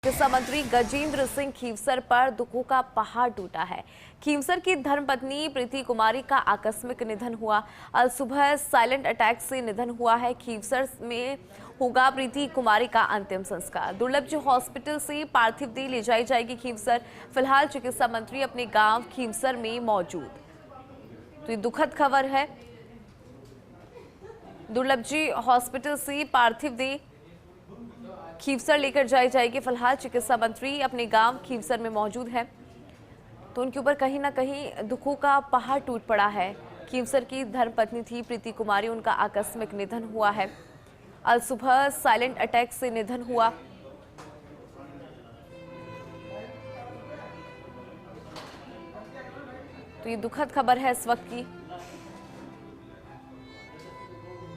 चिकित्सा मंत्री गजेंद्र सिंह खीवसर पर दुखों का पहाड़ टूटा है। खीवसर की धर्मपत्नी प्रीति कुमारी का आकस्मिक निधन हुआ। आज सुबह साइलेंट अटैक से निधन हुआ है। खीवसर में होगा प्रीति कुमारी का अंतिम संस्कार। दुर्लभ हॉस्पिटल से पार्थिव देह ले जाई जाएगी खीवसर। फिलहाल चिकित्सा मंत्री अपने गांव खीवसर में मौजूद। तो ये दुखद खबर है। दुर्लभ हॉस्पिटल से पार्थिव देह खीवसर लेकर जाई जाएगी। फिलहाल चिकित्सा मंत्री अपने गांव खीवसर में मौजूद है, तो उनके ऊपर कहीं ना कहीं दुखों का पहाड़ टूट पड़ा है। खीवसर की धर्मपत्नी थी प्रीति कुमारी, उनका आकस्मिक निधन हुआ है। आज सुबह साइलेंट अटैक से निधन हुआ। तो ये दुखद खबर है इस वक्त की।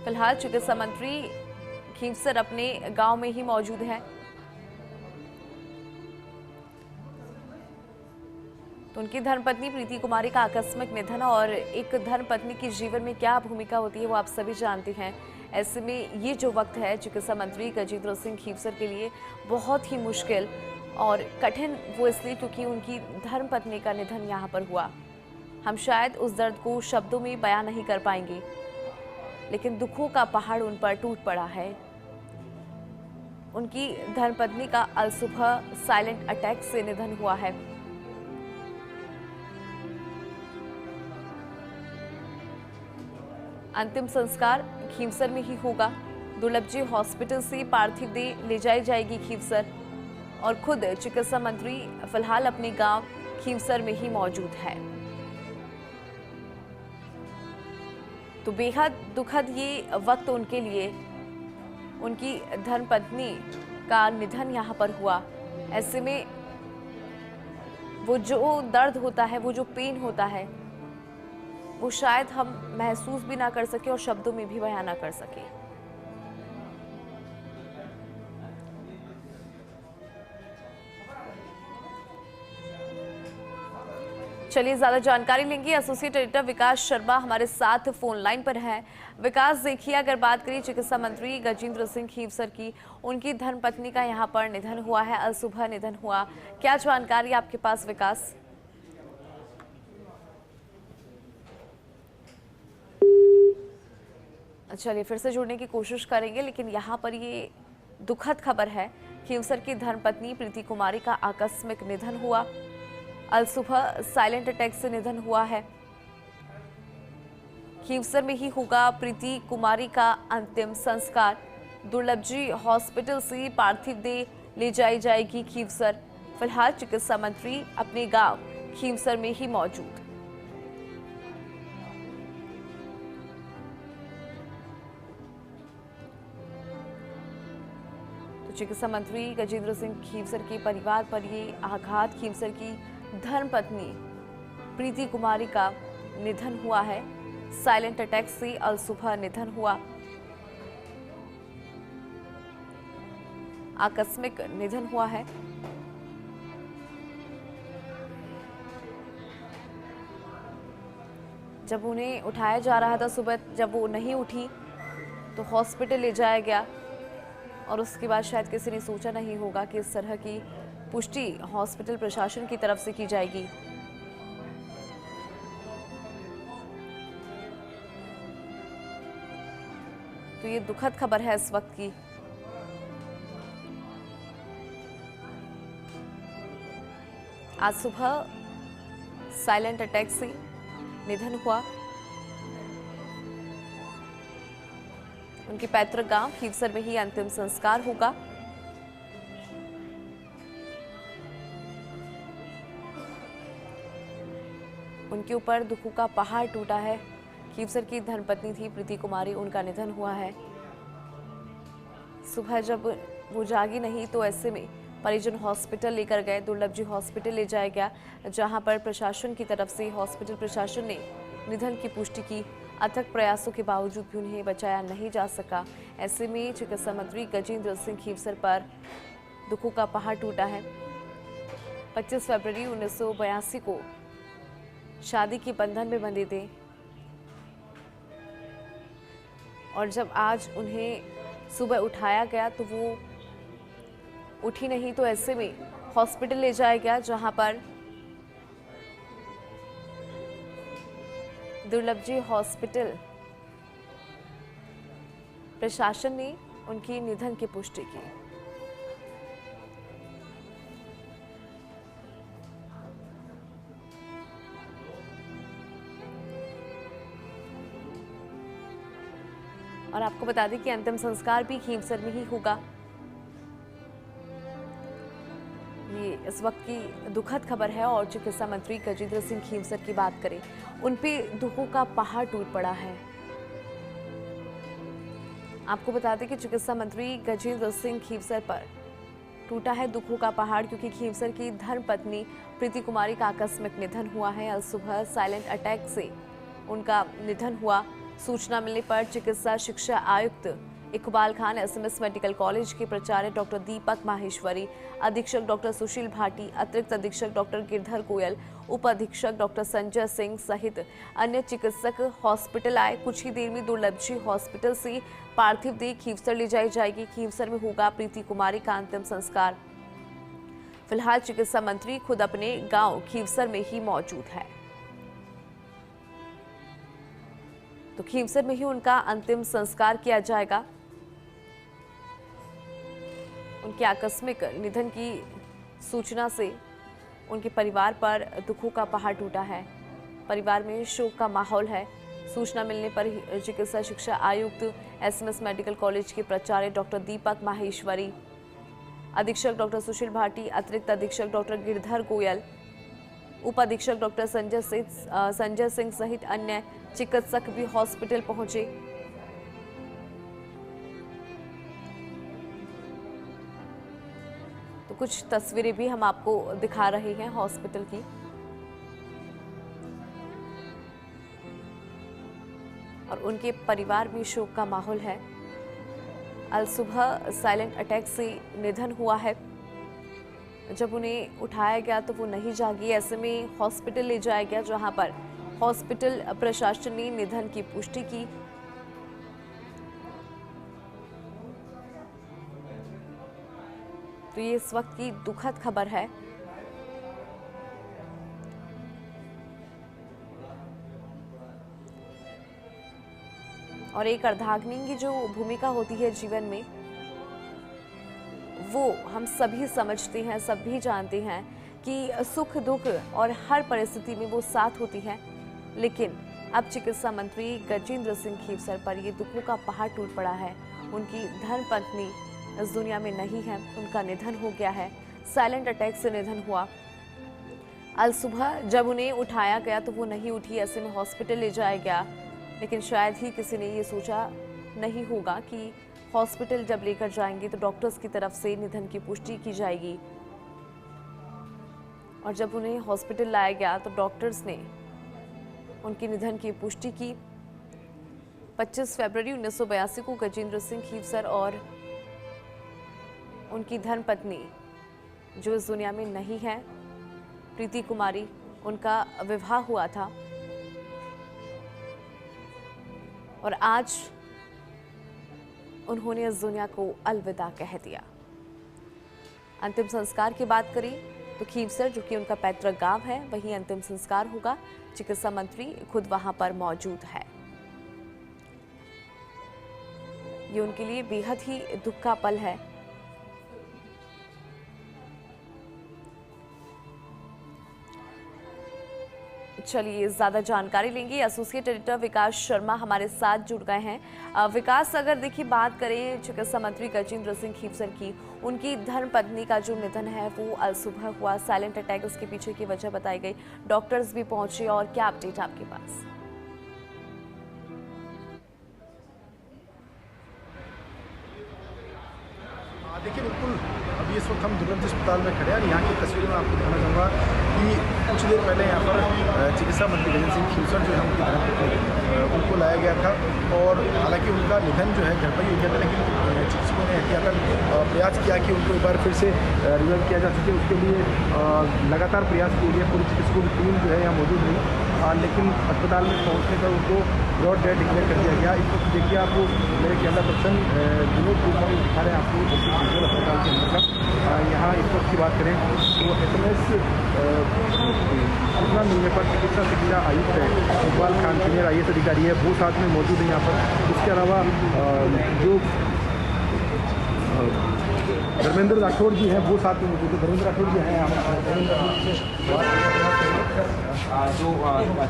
फिलहाल चिकित्सा मंत्री खीवसर अपने गांव में ही मौजूद है। तो उनकी धर्मपत्नी प्रीति कुमारी का आकस्मिक निधन, और एक धर्मपत्नी की जीवन में क्या भूमिका होती है वो आप सभी जानते हैं। ऐसे में ये जो वक्त है चिकित्सा मंत्री गजेंद्र सिंह खीवसर के लिए बहुत ही मुश्किल और कठिन, वो इसलिए क्योंकि उनकी धर्मपत्नी का निधन यहाँ पर हुआ। हम शायद उस दर्द को शब्दों में बयां नहीं कर पाएंगे, लेकिन दुखों का पहाड़ उन पर टूट पड़ा है। उनकी धर्मपत्नी का आज सुबह साइलेंट अटैक से निधन हुआ है। अंतिम संस्कार खीवसर में ही होगा। दुर्लभ हॉस्पिटल से पार्थिव देह ले जाई जाएगी खीवसर, और खुद चिकित्सा मंत्री फिलहाल अपने गांव खीवसर में ही मौजूद है। तो बेहद दुखद ये वक्त उनके लिए, उनकी धर्मपत्नी का निधन यहाँ पर हुआ। ऐसे में वो जो दर्द होता है, वो जो पेन होता है, वो शायद हम महसूस भी ना कर सके और शब्दों में भी बयां ना कर सके। चलिए ज्यादा जानकारी लेंगे। एसोसिएट एडिटर विकास शर्मा हमारे साथ फोन लाइन पर हैं। विकास, देखिए, अगर बात करें चिकित्सा मंत्री गजेंद्र सिंह खीवसर की, उनकी धर्मपत्नी का यहाँ पर निधन हुआ है, आज सुबह निधन हुआ। क्या जानकारी आपके पास विकास? चलिए फिर से जुड़ने की कोशिश करेंगे, लेकिन यहाँ पर ये दुखद खबर है। खीवसर की धर्मपत्नी प्रीति कुमारी का आकस्मिक निधन हुआ। आज सुबह साइलेंट अटैक से निधन हुआ है। खीवसर में ही होगा प्रीति कुमारी का अंतिम संस्कार। दुर्लभ हॉस्पिटल से पार्थिव देह ले जाई जाएगी खीवसर। फिलहाल चिकित्सा मंत्री अपने गांव खीवसर में ही मौजूद। तो चिकित्सा मंत्री गजेंद्र सिंह खीवसर के परिवार पर ये आघात, खीवसर की धर्मपत्नी प्रीति कुमारी का निधन हुआ है। साइलेंट अटैक से आज सुबह निधन हुआ। आकस्मिक निधन हुआ है। जब उन्हें उठाया जा रहा था सुबह, जब वो नहीं उठी तो हॉस्पिटल ले जाया गया, और उसके बाद शायद किसी ने सोचा नहीं होगा कि इस तरह की पुष्टि हॉस्पिटल प्रशासन की तरफ से की जाएगी। तो ये दुखद खबर है इस वक्त की। आज सुबह साइलेंट अटैक से निधन हुआ। उनके पैतृक गांव खीवसर में ही अंतिम संस्कार होगा। उनके ऊपर दुखों का पहाड़ टूटा है। खीवसर की धर्मपत्नी थी प्रीति कुमारी, उनका निधन हुआ है। सुबह जब वो जागी नहीं तो ऐसे में परिजन हॉस्पिटल लेकर गए। दुर्लभ हॉस्पिटल ले जाया गया, जहां पर प्रशासन की तरफ से हॉस्पिटल प्रशासन ने निधन की पुष्टि की। अथक प्रयासों के बावजूद भी उन्हें बचाया नहीं जा सका। ऐसे में चिकित्सा मंत्री गजेंद्र सिंह खीवसर पर दुखों का पहाड़ टूटा है। 25 फरवरी 1982 को शादी के बंधन में बंधे थे, और जब आज उन्हें सुबह उठाया गया तो वो उठी नहीं तो ऐसे में हॉस्पिटल ले जाया गया, जहां पर दुर्लभ जी हॉस्पिटल प्रशासन ने उनकी निधन की पुष्टि की। और आपको बता दें कि अंतिम संस्कार भी खींवसर में ही होगा। ये इस वक्त की दुखद खबर है। और चिकित्सा मंत्री गजेंद्र सिंह खींवसर की बात करें, उन पे दुखों का पहाड़ टूट पड़ा है। आपको बता दें कि चिकित्सा मंत्री गजेंद्र सिंह खींवसर पर टूटा है दुखों का पहाड़, क्योंकि खींवसर की धर्मपत्नी प्रीति कुमारी का आकस्मिक निधन हुआ है। आज सुबह साइलेंट अटैक से उनका निधन हुआ। सूचना मिलने पर चिकित्सा शिक्षा आयुक्त Iqbal Khan, SMS medical college के प्राचार्य डॉक्टर दीपक माहेश्वरी, अधीक्षक डॉक्टर सुशील भाटी, अतिरिक्त अधीक्षक डॉक्टर गिरधर गोयल, उप अधीक्षक डॉक्टर संजय सिंह सहित अन्य चिकित्सक हॉस्पिटल आए। कुछ ही देर में दुर्लभ जी हॉस्पिटल से पार्थिव देह खींवसर ले जाई जाएगी। खींवसर में होगा प्रीति कुमारी का अंतिम संस्कार। फिलहाल चिकित्सा मंत्री खुद अपने गांव खींवसर में ही मौजूद है, तो खींवसर में ही उनका अंतिम संस्कार किया जाएगा। उनके आकस्मिक निधन की सूचना से उनके परिवार पर दुखों का पहाड़ टूटा है। परिवार में शोक का माहौल है। सूचना मिलने पर चिकित्सा शिक्षा आयुक्त, एसएमएस मेडिकल कॉलेज के प्राचार्य डॉक्टर दीपक माहेश्वरी, अधीक्षक डॉक्टर सुशील भाटी, अतिरिक्त अधीक्षक डॉक्टर गिरधर गोयल, उप अधीक्षक डॉक्टर संजय सिंह सहित अन्य चिकित्सक भी हॉस्पिटल पहुंचे। तो कुछ तस्वीरें भी हम आपको दिखा रहे हैं हॉस्पिटल की। और उनके परिवार में शोक का माहौल है। आज सुबह साइलेंट अटैक से निधन हुआ है। जब उन्हें उठाया गया तो वो नहीं जागी। ऐसे में हॉस्पिटल ले जाया गया, जहां पर हॉस्पिटल प्रशासन ने निधन की पुष्टि की। तो ये इस वक्त की दुखद खबर है। और एक अर्धांगिनी की जो भूमिका होती है जीवन में, वो हम सभी समझते हैं, सभी जानते हैं कि सुख दुख और हर परिस्थिति में वो साथ होती है। लेकिन अब चिकित्सा मंत्री गजेंद्र सिंह खींवसर पर ये दुखों का पहाड़ टूट पड़ा है। उनकी धर्मपत्नी इस दुनिया में नहीं है, उनका निधन हो गया है। साइलेंट अटैक से निधन हुआ। आज सुबह जब उन्हें उठाया गया तो वो नहीं उठी। ऐसे में हॉस्पिटल ले जाया गया, लेकिन शायद ही किसी ने ये सोचा नहीं होगा कि हॉस्पिटल जब लेकर जाएंगे तो डॉक्टर्स की तरफ से निधन की पुष्टि की जाएगी। और जब उन्हें हॉस्पिटल लाया गया तो डॉक्टर्स ने उनके निधन की पुष्टि की। 25 फरवरी 1982 को गजेंद्र सिंह खींवसर और उनकी धर्मपत्नी, जो इस दुनिया में नहीं है, प्रीति कुमारी, उनका विवाह हुआ था। और आज उन्होंने इस दुनिया को अलविदा कह दिया। अंतिम संस्कार की बात करें तो खींवसर, जो कि उनका पैतृक गांव है, वहीं अंतिम संस्कार होगा। चिकित्सा मंत्री खुद वहां पर मौजूद है। ये उनके लिए बेहद ही दुख का पल है। चलिए ज्यादा जानकारी लेंगे। एसोसिएट एडिटर विकास शर्मा हमारे साथ जुड़ गए हैं। विकास, अगर देखिए बात करें चिकित्सा मंत्री गजेंद्र सिंह खींवसर की, उनकी धर्मपत्नी का जो निधन है वो आज सुबह हुआ। साइलेंट अटैक, उसके पीछे की वजह बताई गई। डॉक्टर्स भी पहुंचे, और क्या अपडेट आपके पास? देखिए, बिल्कुल अभी इस वक्त हम दुर्लभ अस्पताल में खड़े हैं। यहाँ की तस्वीर में आपको दिखाना चाहूँगा कि कुछ देर पहले यहाँ पर चिकित्सा मंत्री गजेंद्र सिंह खींवसर जो है उनकी धर्मपत्नी, उनको लाया गया था। और हालांकि उनका निधन जो है घर पर ही हो गया था, लेकिन चिकित्सकों ने एहतियातन प्रयास किया कि उनको एक बार फिर से रिवाइव किया जा सके। उसके लिए लगातार प्रयास किए गए। पूरी चिकित्सकों की टीम जो है यहाँ मौजूद रही। लेकिन अस्पताल में पहुंचने पर उनको ब्रॉड डेड डिक्लेयर कर दिया गया। इस वक्त देखिए आप मेरे कैमरा पर्सन विनोद कुमार दिखा रहे हैं आपको सिविल अस्पताल के अंदर का। यहाँ इस वक्त की बात करें तो SMS सूचना मिलने पर चिकित्सा शिक्षा आयुक्त है इकबाल खान सीनियर IAS अधिकारी है, वो साथ में मौजूद है यहाँ पर। इसके अलावा जो धर्मेंद्र राठौड़ जी हैं वो साथ में मौजूद है। धर्मेंद्र राठौड़ जी हैं जो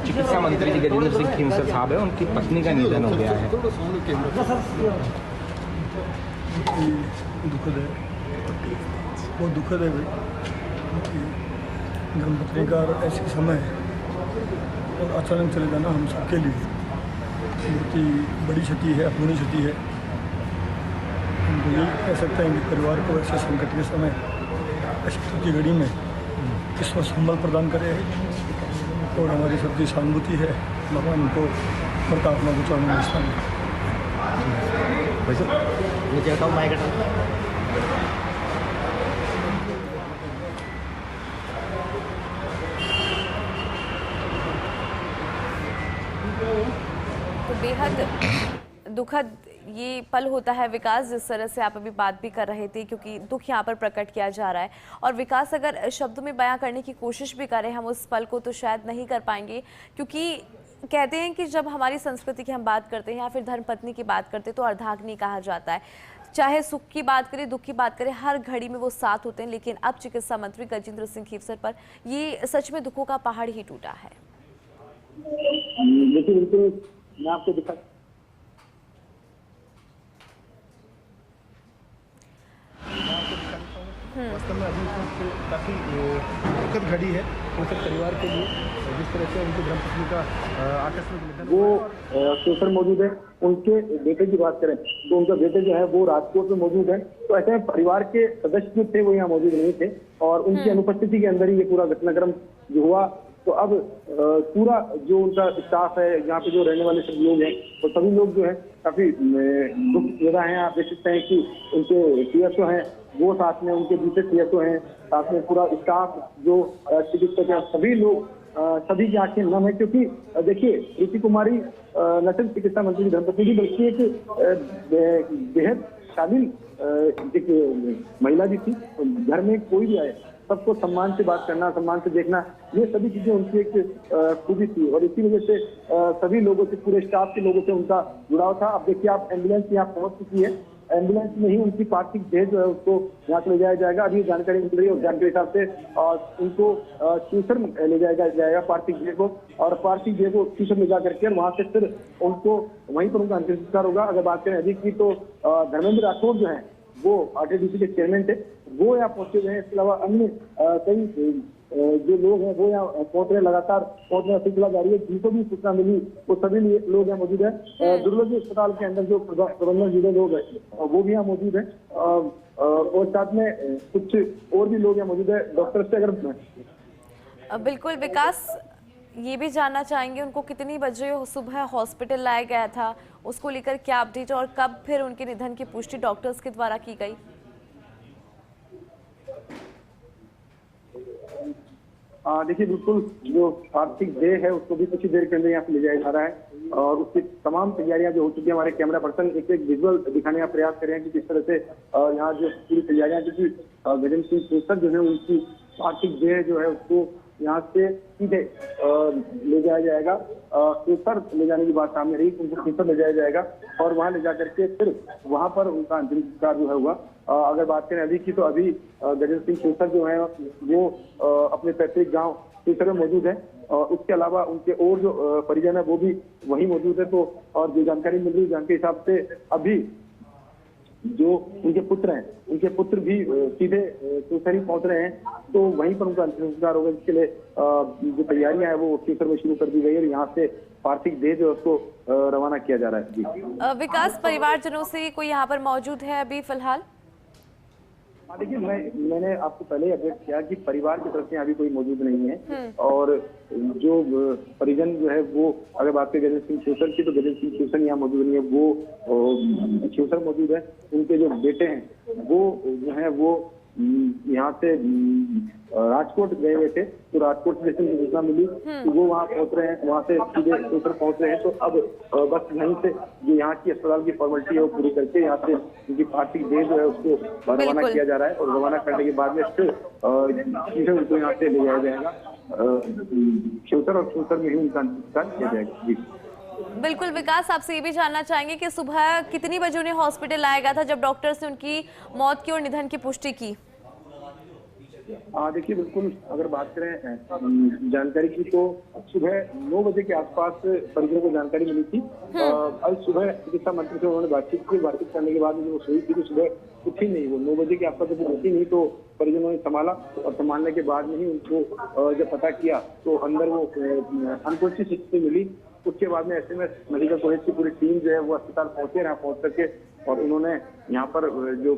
चिकित्सा मंत्री गजेंद्र सिंह खींवसर साहब है, उनकी पत्नी का निधन हो गया है। दुखद है, बहुत दुखद है भाई। धर्मपत्नी का ऐसे समय और अचानक चले जाना हम सबके लिए बहुत ही बड़ी क्षति है, अपूर्णीय क्षति है। हम तो यही कह सकते हैं कि परिवार को ऐसे संकट के समय, ऐसी की घड़ी में ईश्वर संबल प्रदान करे और हमारी सबकी सहानुभूति है। भगवान उनको परमात्मा को चढ़ने में स्थान तो बेहद दुखद ये पल होता है विकास, जिस तरह से आप अभी बात भी कर रहे थे, क्योंकि दुख यहाँ पर प्रकट किया जा रहा है। और विकास अगर शब्दों में बयां करने की कोशिश भी करें हम उस पल को तो शायद नहीं कर पाएंगे, क्योंकि कहते हैं कि जब हमारी संस्कृति की हम बात करते हैं या फिर धर्मपत्नी की बात करते हैं तो अर्धांगिनी कहा जाता है। चाहे सुख की बात करें, दुख की बात करें, हर घड़ी में वो साथ होते हैं। लेकिन अब चिकित्सा मंत्री गजेंद्र सिंह खींवसर पर ये सच में दुखों का पहाड़ ही टूटा है। देखिए बिल्कुल मैं आपको दिखा वास्तव में अभी काफ़ी दुखद घड़ी है उनके परिवार के लिए, जिस तरह से उनकी धर्मपत्नी का आकस्मिक निधन वो सोशल मौजूद है। उनके बेटे की बात करें तो उनका बेटे जो है वो राजकोट में मौजूद है। तो ऐसे में परिवार के सदस्य जो थे वो यहाँ मौजूद नहीं थे और उनकी अनुपस्थिति के अंदर ही ये पूरा घटनाक्रम जो हुआ। तो अब पूरा जो उनका स्टाफ है, यहाँ पे जो रहने वाले सब लोग हैं, वो सभी लोग जो है काफी दुख ज्यादा हैं। आप देख सकते हैं कि उनके CSO हैं वो साथ में, उनके दूसरे CSO हैं साथ में, पूरा स्टाफ जो चिकित्सक है, सभी लोग सभी की आंखें नम है। क्योंकि देखिए ऋषि कुमारी न सिर्फ चिकित्सा मंत्री की धर्मपत्नी थी बल्कि एक बेहद शालीन एक महिला भी थी। घर में कोई भी आए सबको सम्मान से बात करना, सम्मान से देखना, ये सभी चीजें उनकी एक खूबी थी और इसी वजह से सभी लोगों से, पूरे स्टाफ के लोगों से उनका जुड़ाव था। अब देखिए आप एम्बुलेंस यहाँ पहुंच चुकी है, एम्बुलेंस में ही उनकी पार्थिव देह जो है उसको यहाँ से ले जाया जाएगा। अभी जानकारी मिल रही है और जानकारी हिसाब से उनको खींवसर ले जाएगा पार्थिव देह को, और पार्थिव देह को खींवसर ले जा करके वहां से फिर उनको वहीं पर उनका अंतिम संस्कार होगा। अगर बात करें अधिक की तो धर्मेंद्र राठौड़ जो है वो RTDC के चेयरमैन थे, वो यहाँ पहुंचे हुए हैं। इसके अलावा अन्य कई जो लोग हैं वो यहाँ पहुंच रहे, लगातार पहुंचने का सिलसिला जारी है। जिनको भी सूचना मिली वो सभी लोग यहाँ मौजूद है। दुर्लभ अस्पताल के अंदर जो प्रबंधन जुड़े लोग हैं वो भी यहाँ मौजूद है और साथ में कुछ और भी लोग यहाँ मौजूद है। डॉक्टर से अगर बिल्कुल विकास, ये भी जानना चाहेंगे उनको कितनी बजे सुबह हॉस्पिटल लाया गया था, उसको लेकर क्या अपडेट और कब फिर उनके निधन की पुष्टि डॉक्टर्स के द्वारा की गई? देखिए बिल्कुल जो पार्थिव देह है उसको भी कुछ ही देर के अंदर यहाँ से ले जाया जा रहा है और उसकी तमाम तैयारियां जो हो चुकी है। हमारे कैमरा पर्सन एक विजुअल दिखाने का प्रयास कर रहे हैं कि किस तरह से यहाँ जो पूरी तैयारियां, क्योंकि गजेंद्र सिंह खींवसर जो है उनकी पार्थिव देह जो है उसको यहाँ से सीधे ले जाया जाएगा। खींवसर ले जाने की बात सामने रही, उनको खींवसर ले जाया जाएगा और वहाँ ले जा करके फिर वहाँ पर उनका अंतिम संस्कार जो है हुआ। अगर बात करें अभी की तो अभी गजेंद्र सिंह खींवसर जो है वो अपने पैतृक गांव खींवसर में मौजूद है और उसके अलावा उनके और जो परिजन है वो भी वहीं मौजूद है। तो और जो जानकारी मिल रही है जानकारी हिसाब से अभी जो उनके पुत्र हैं, उनके पुत्र भी सीधे खींवसर ही पहुंच रहे हैं, तो वहीं पर उनका अंतिम संस्कार होगा। जिसके लिए जो तैयारियां है वो खींवसर में शुरू कर दी गई है और यहाँ से पार्थिव देह जो उसको रवाना किया जा रहा है। जी विकास, परिवारजनों से कोई यहाँ पर मौजूद है अभी फिलहाल? देखिए मैंने आपको पहले ही अपडेट किया कि परिवार की तरफ से अभी कोई मौजूद नहीं है और जो परिजन जो है वो, अगर बात करें गजेंद्र सिंह खींवसर की तो गजेंद्र सिंह खींवसर यहाँ मौजूद नहीं है, वो खींवसर मौजूद है। उनके जो बेटे हैं वो जो है वो यहाँ से राजकोट गए हुए थे, तो राजकोट से जैसे मुझे सूचना मिली तो वो वहाँ पहुंच रहे हैं, वहाँ से सीधे उधर पहुंच रहे हैं। तो अब बस यहीं से जो यहाँ की अस्पताल की फॉर्मेलिटी है वो पूरी करके यहाँ से उनकी पार्थिव देह जो है उसको रवाना किया जा रहा है, और रवाना करने के बाद में फिर सीधे उनको यहाँ से ले जाया जाएगा खिवसर, और खिवसर में ही उनका अंतिम किया जाएगा। जी बिल्कुल विकास, आपसे ये भी जानना चाहेंगे कि सुबह कितनी बजे उन्हें हॉस्पिटल लाया गया था जब डॉक्टर्स ने उनकी मौत की और निधन की पुष्टि की? देखिए बिल्कुल, अगर बात करें जानकारी की तो सुबह 9 बजे के आसपास परिजनों को जानकारी मिली थी। आज सुबह चिकित्सा मंत्री से उन्होंने बातचीत की, बातचीत करने के बाद जो वो सोई थी तो सुबह उठी नहीं, वो 9 बजे के आसपास जब उठी नहीं तो परिजनों ने संभाला, और संभालने के बाद में ही उनको जब पता किया तो अंदर वो अनकॉन्शियस स्थिति मिली। उसके बाद में एसएमएस मेडिकल कॉलेज की पूरी टीम जो है वो अस्पताल पहुंचे, यहाँ पहुंच करके और उन्होंने यहाँ पर जो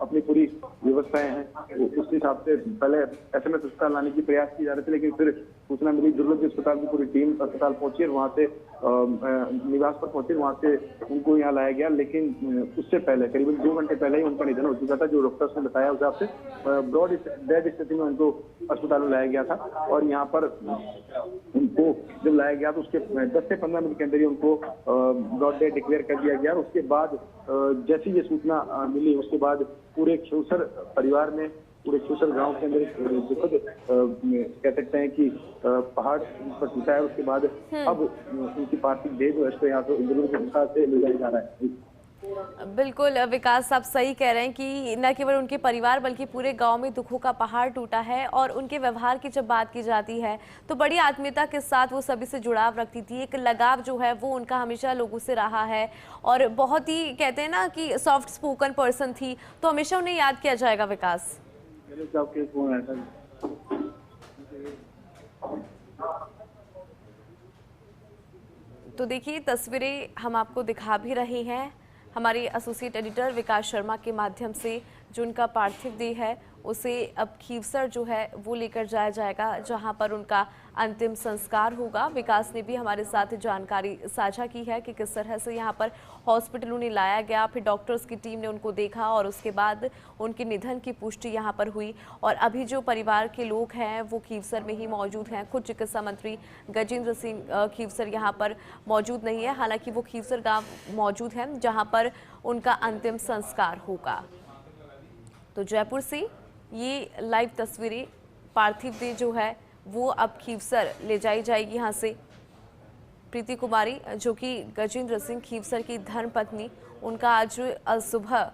अपनी पूरी व्यवस्थाएं हैं उस हिसाब से पहले एसएमएस अस्पताल लाने की प्रयास की जा रहे थे, लेकिन फिर सूचना मिली, दुर्लभ अस्पताल की पूरी टीम अस्पताल पहुंची और वहाँ से निवास पर पहुंचे, वहाँ से उनको यहाँ लाया गया। लेकिन उससे पहले करीबन 2 घंटे पहले ही उनका निधन हो चुका था, जो डॉक्टर्स ने बताया उस हिसाब से ब्रॉड डेड स्थिति में उनको अस्पताल में लाया गया था। और यहाँ पर उनको जब लाया गया तो उसके 10 से 15 मिनट के अंदर ही उनको ब्रॉड डेड डिक्लेयर कर दिया गया। उसके बाद जैसी ये सूचना मिली उसके बाद पूरे खिवसर परिवार में, पूरे खिवसर गांव के अंदर दुखद कह सकते हैं कि पहाड़ पर टूटा है। उसके बाद अब उनकी पार्थिव देह जो है यहाँ से ले जाया जा रहा है। बिल्कुल विकास, आप सही कह रहे हैं कि न केवल उनके परिवार बल्कि पूरे गांव में दुखों का पहाड़ टूटा है। और उनके व्यवहार की जब बात की जाती है तो बड़ी आत्मीयता के साथ वो सभी से जुड़ाव रखती थी, एक लगाव जो है वो उनका हमेशा लोगों से रहा है, और बहुत ही कहते हैं ना कि सॉफ्ट स्पोकन पर्सन थी, तो हमेशा उन्हें याद किया जाएगा। विकास, तो देखिए तस्वीरें हम आपको दिखा भी रहे हैं हमारे एसोसिएट एडिटर विकास शर्मा के माध्यम से। जो उनका पार्थिव देह है उसे अब खीवसर जो है वो लेकर जाया जाएगा, जहां पर उनका अंतिम संस्कार होगा। विकास ने भी हमारे साथ जानकारी साझा की है कि किस तरह से यहां पर हॉस्पिटल उन्हें लाया गया, फिर डॉक्टर्स की टीम ने उनको देखा और उसके बाद उनके निधन की पुष्टि यहां पर हुई। और अभी जो परिवार के लोग हैं वो खीवसर में ही मौजूद हैं। खुद चिकित्सा मंत्री गजेंद्र सिंह खीवसर यहाँ पर मौजूद नहीं है, हालांकि वो खीवसर गाँव मौजूद है जहाँ पर उनका अंतिम संस्कार होगा। तो जयपुर से ये लाइव तस्वीरें, पार्थिव देह जो है वो अब खीवसर ले जाई जाएगी। यहाँ से प्रीति कुमारी जो कि गजेंद्र सिंह खीवसर की धर्मपत्नी, उनका आज सुबह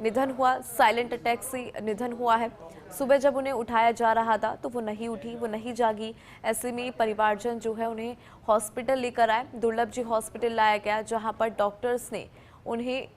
निधन हुआ, साइलेंट अटैक से निधन हुआ है। सुबह जब उन्हें उठाया जा रहा था तो वो नहीं उठी, वो नहीं जागी। ऐसे में परिवारजन जो है उन्हें हॉस्पिटल लेकर आए, दुर्लभ जी हॉस्पिटल लाया गया, जहाँ पर डॉक्टर्स ने उन्हें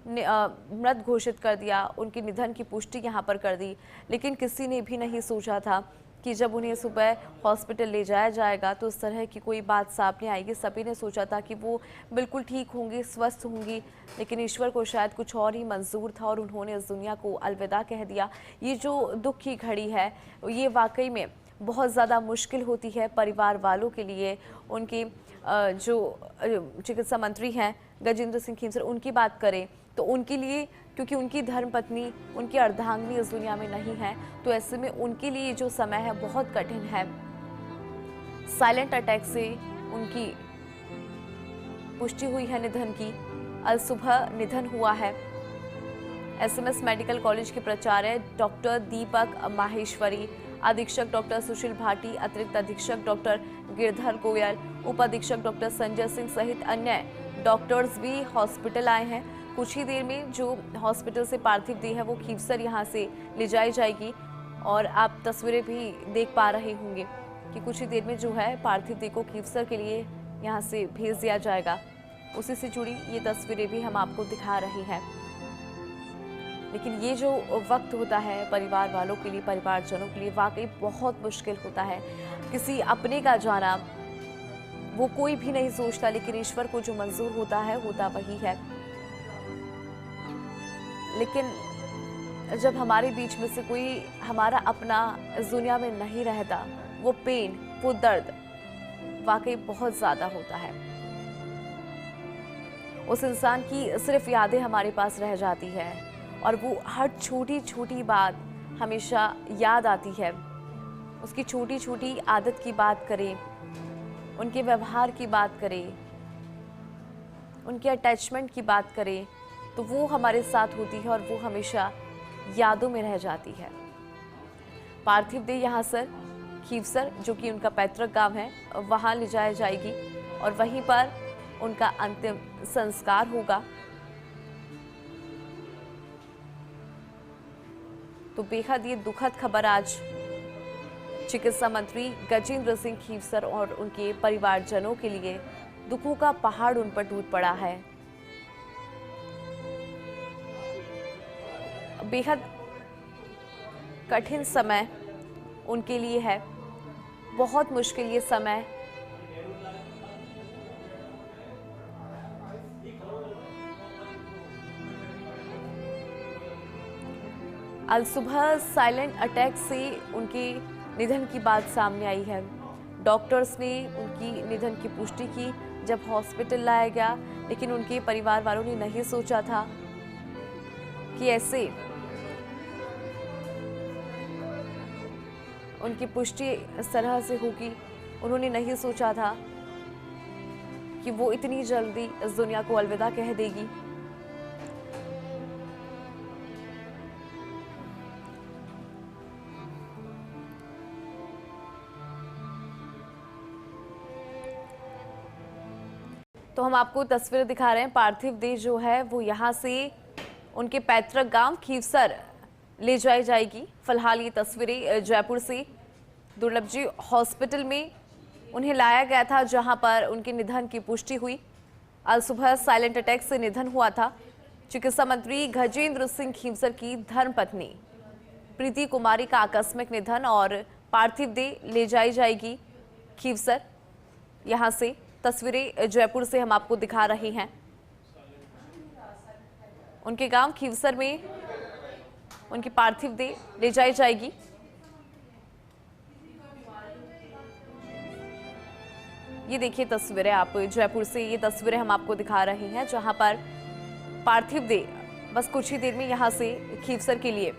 मृत घोषित कर दिया, उनके निधन की पुष्टि यहाँ पर कर दी। लेकिन किसी ने भी नहीं सोचा था कि जब उन्हें सुबह हॉस्पिटल ले जाया जाएगा तो इस तरह की कोई बात सामने आएगी। सभी ने सोचा था कि वो बिल्कुल ठीक होंगी, स्वस्थ होंगी, लेकिन ईश्वर को शायद कुछ और ही मंजूर था और उन्होंने इस दुनिया को अलविदा कह दिया। ये जो दुख की घड़ी है ये वाकई में बहुत ज़्यादा मुश्किल होती है परिवार वालों के लिए। उनके जो चिकित्सा मंत्री हैं गजेंद्र सिंह खीवसर, उनकी बात करें तो उनके लिए, क्योंकि उनकी धर्मपत्नी, उनकी अर्धांगिनी इस दुनिया में नहीं है, तो ऐसे में उनके लिए जो समय है बहुत कठिन है। साइलेंट अटैक से उनकी पुष्टि हुई है निधन की, आज सुबह निधन हुआ है। एसएमएस मेडिकल कॉलेज के प्राचार्य डॉक्टर दीपक माहेश्वरी, अधीक्षक डॉक्टर सुशील भाटी, अतिरिक्त अधीक्षक डॉक्टर गिरधर गोयल, उप अधीक्षक डॉक्टर संजय सिंह सहित अन्य डॉक्टर्स भी हॉस्पिटल आए हैं। कुछ ही देर में जो हॉस्पिटल से पार्थिव देह है वो खीवसर यहाँ से ले जाई जाएगी। और आप तस्वीरें भी देख पा रहे होंगे कि कुछ ही देर में जो है पार्थिव देह को खीवसर के लिए यहाँ से भेज दिया जाएगा। उसी से जुड़ी ये तस्वीरें भी हम आपको दिखा रहे हैं। लेकिन ये जो वक्त होता है परिवार वालों के लिए, परिवारजनों के लिए वाकई बहुत मुश्किल होता है। किसी अपने का जाना वो कोई भी नहीं सोचता, लेकिन ईश्वर को जो मंजूर होता है होता वही है। लेकिन जब हमारे बीच में से कोई हमारा अपना इस दुनिया में नहीं रहता, वो पेन, वो दर्द वाकई बहुत ज़्यादा होता है। उस इंसान की सिर्फ यादें हमारे पास रह जाती है, और वो हर छोटी छोटी बात हमेशा याद आती है। उसकी छोटी छोटी आदत की बात करें, उनके व्यवहार की बात करें, उनके अटैचमेंट की बात करें, तो वो हमारे साथ होती है और वो हमेशा यादों में रह जाती है। पार्थिव देह यहाँ सर खीवसर, जो कि उनका पैतृक गांव है, वहाँ ले जाया जाएगी और वहीं पर उनका अंतिम संस्कार होगा। तो बेहद ये दुखद खबर आज चिकित्सा मंत्री गजेंद्र सिंह खीवसर और उनके परिवारजनों के लिए दुखों का पहाड़ उन पर टूट पड़ा है। बेहद कठिन समय उनके लिए है, बहुत मुश्किल ये समय। अल सुबह साइलेंट अटैक से उनके निधन की बात सामने आई है। डॉक्टर्स ने उनकी निधन की पुष्टि की जब हॉस्पिटल लाया गया, लेकिन उनके परिवार वालों ने नहीं सोचा था कि ऐसे उनकी पुष्टि इस तरह से होगी। उन्होंने नहीं सोचा था कि वो इतनी जल्दी इस दुनिया को अलविदा कह देगी। तो हम आपको तस्वीर दिखा रहे हैं। पार्थिव देह जो है वो यहाँ से उनके पैतृक गांव खीवसर ले जाई जाएगी। फिलहाल ये तस्वीरें जयपुर से दुर्लभ जी हॉस्पिटल में उन्हें लाया गया था, जहां पर उनके निधन की पुष्टि हुई। अल सुबह साइलेंट अटैक से निधन हुआ था। चिकित्सा मंत्री गजेंद्र सिंह खीवसर की धर्मपत्नी प्रीति कुमारी का आकस्मिक निधन और पार्थिव देह ले जाई जाएगी खीवसर। यहाँ से तस्वीरें जयपुर से हम आपको दिखा रहे हैं। उनके गांव खीवसर में उनकी पार्थिव देह ले जाई जाएगी। ये देखिए तस्वीरें आप जयपुर से, ये तस्वीरें हम आपको दिखा रहे हैं जहां पर पार्थिव देह बस कुछ ही देर में यहां से खीवसर के लिए।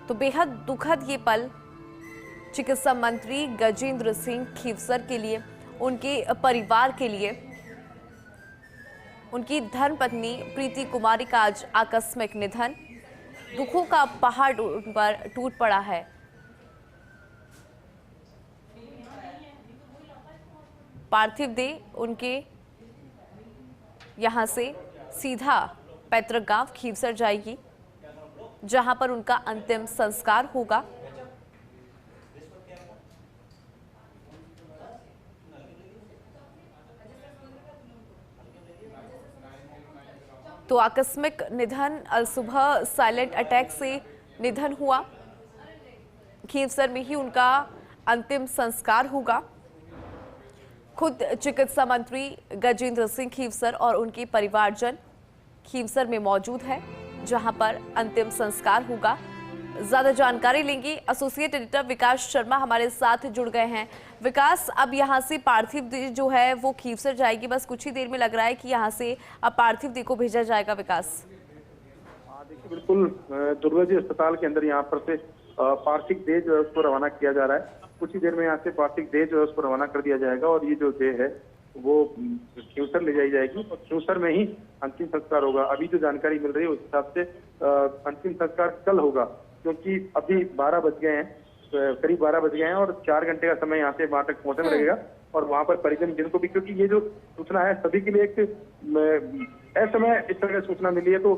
तो बेहद दुखद ये पल चिकित्सा मंत्री गजेंद्र सिंह खीवसर के लिए, उनके परिवार के लिए। उनकी धर्मपत्नी प्रीति कुमारी का आज आकस्मिक निधन, दुखों का पहाड़ उन पर टूट पड़ा है। पार्थिव देह उनके यहां से सीधा पैतृक गांव खीवसर जाएगी, जहां पर उनका अंतिम संस्कार होगा। तो आकस्मिक निधन, अल सुबह साइलेंट अटैक से निधन हुआ। खीवसर में ही उनका अंतिम संस्कार होगा। खुद चिकित्सा मंत्री गजेंद्र सिंह खीवसर और उनके परिवारजन खीवसर में मौजूद है, जहां पर अंतिम संस्कार होगा। ज्यादा जानकारी लेंगे, एसोसिएट एडिटर विकास शर्मा हमारे साथ जुड़ गए हैं। विकास, अब यहां से पार्थिव देह जो है वो खीवसर जाएगी, बस कुछ ही देर में लग रहा है कि यहां से अब पार्थिव देह को भेजा जाएगा। विकास, देखिए बिल्कुल दुर्गा जी अस्पताल के अंदर यहाँ पर से पार्थिव देह जो है उसको रवाना किया जा रहा है। कुछ ही देर में यहाँ से पार्थिव देह जो है उसको रवाना कर दिया जाएगा और ये जो देह है वो खीवसर ले जाई जाएगी और खीवसर में ही अंतिम संस्कार होगा। अभी जो जानकारी मिल रही है उस हिसाब से अंतिम संस्कार कल होगा, क्योंकि अभी 12 बज गए हैं, करीब 12 बज गए हैं और 4 घंटे का समय यहाँ से वहां तक पहुंचने में लगेगा। और वहां पर परिजन जिनको भी, क्योंकि ये जो सूचना है सभी के लिए एक असमय इस तरह की सूचना मिली है, तो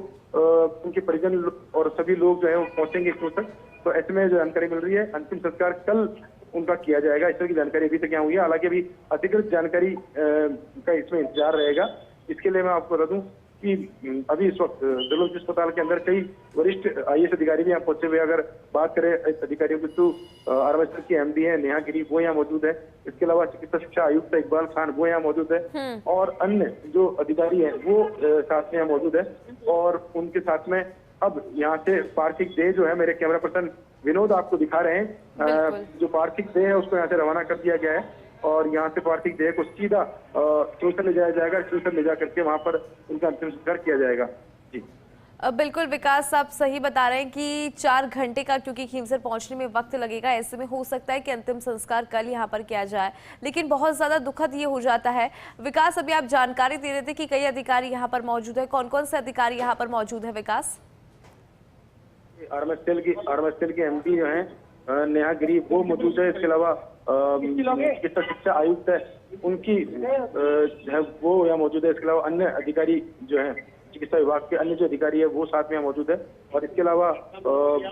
उनके परिजन और सभी लोग जो है वो पहुंचेंगे इस तक। तो ऐसे में जो जानकारी मिल रही है अंतिम संस्कार कल उनका किया जाएगा। इस तरह की जानकारी अभी तक यहाँ हुई है, हालांकि अभी अधिकृत जानकारी का इसमें इंतजार रहेगा। इसके लिए मैं आपको बता दूं कि अभी इस वक्त दुर्लभ अस्पताल के अंदर कई वरिष्ठ IAS अधिकारी भी यहाँ पहुंचे हुए। अगर बात करें इस अधिकारियों की तो आरएमएसएल की MD है नेहा गिरी, वो यहाँ मौजूद है। इसके अलावा चिकित्सा शिक्षा आयुक्त इकबाल खान वो यहाँ मौजूद है और अन्य जो अधिकारी हैं वो साथ में यहाँ मौजूद है। और उनके साथ में अब यहाँ से पार्थिव देह जो है, मेरे कैमरा पर्सन विनोद आपको दिखा रहे हैं, जो पार्थिव देह है उसको यहाँ से रवाना कर दिया गया है और यहाँ से पार्थिव देह को सीधा खींवसर ले जाया जाएगा। खींवसर ले जा करके वहाँ पर उनका अंतिम संस्कार किया जाएगा। जी बिल्कुल विकास, आप सही बता रहे हैं कि 4 घंटे का क्योंकि खींवसर पहुंचने में वक्त लगेगा, ऐसे में हो सकता है कि अंतिम संस्कार कल यहां पर किया जाए, लेकिन बहुत ज्यादा दुखद ये हो जाता है। विकास, अभी आप जानकारी दे रहे थे कि कई अधिकारी यहां पर मौजूद है, कौन कौन से अधिकारी यहां पर मौजूद है विकास? आरएमएस सेल की एमडी जो है नेहा गिरी वो मौजूद है। इसके अलावा चिकित्सा शिक्षा आयुक्त है उनकी है वो यहाँ मौजूद है। इसके अलावा अन्य अधिकारी जो है चिकित्सा विभाग के अन्य जो अधिकारी है वो साथ में मौजूद है। और इसके अलावा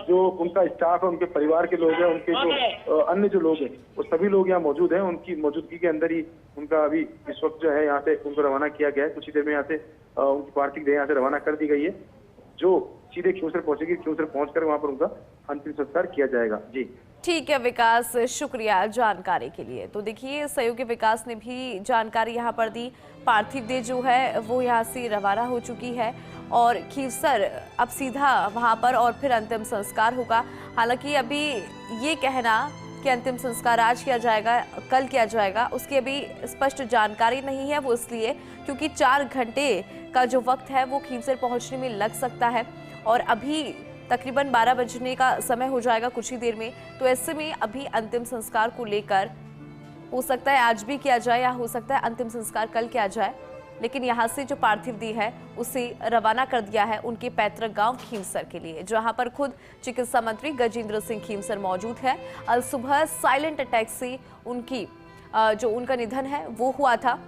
जो उनका स्टाफ है, उनके परिवार के लोग हैं, उनके जो अन्य जो लोग हैं वो सभी लोग यहाँ मौजूद हैं। उनकी मौजूदगी के अंदर ही उनका अभी इस वक्त जो है यहाँ से उनको रवाना किया गया है। कुछ ही देर में यहाँ से उनकी पार्थिव देह यहाँ से रवाना कर दी गई है, जो सीधे खींवसर पहुंचेगी। खींवसर पहुंचकर वहां पर उनका अंतिम संस्कार किया जाएगा। जी ठीक है विकास, शुक्रिया जानकारी के लिए। तो देखिए, सहयोगी विकास ने भी जानकारी यहाँ पर दी। पार्थिव देह जो है वो यहाँ से रवाना हो चुकी है और खींवसर अब सीधा वहाँ पर और फिर अंतिम संस्कार होगा। हालांकि अभी ये कहना कि अंतिम संस्कार आज किया जाएगा, कल किया जाएगा, उसकी अभी स्पष्ट जानकारी नहीं है। वो इसलिए क्योंकि 4 घंटे का जो वक्त है वो खींवसर पहुँचने में लग सकता है और अभी तकरीबन 12 बजने का समय हो जाएगा कुछ ही देर में। तो ऐसे में अभी अंतिम संस्कार को लेकर हो सकता है आज भी किया जाए या हो सकता है अंतिम संस्कार कल किया जाए, लेकिन यहाँ से जो पार्थिव देह है उसे रवाना कर दिया है उनके पैतृक गांव खींवसर के लिए, जहां पर खुद चिकित्सा मंत्री गजेंद्र सिंह खींवसर मौजूद है। अल सुबह साइलेंट अटैक से उनका निधन है वो हुआ था।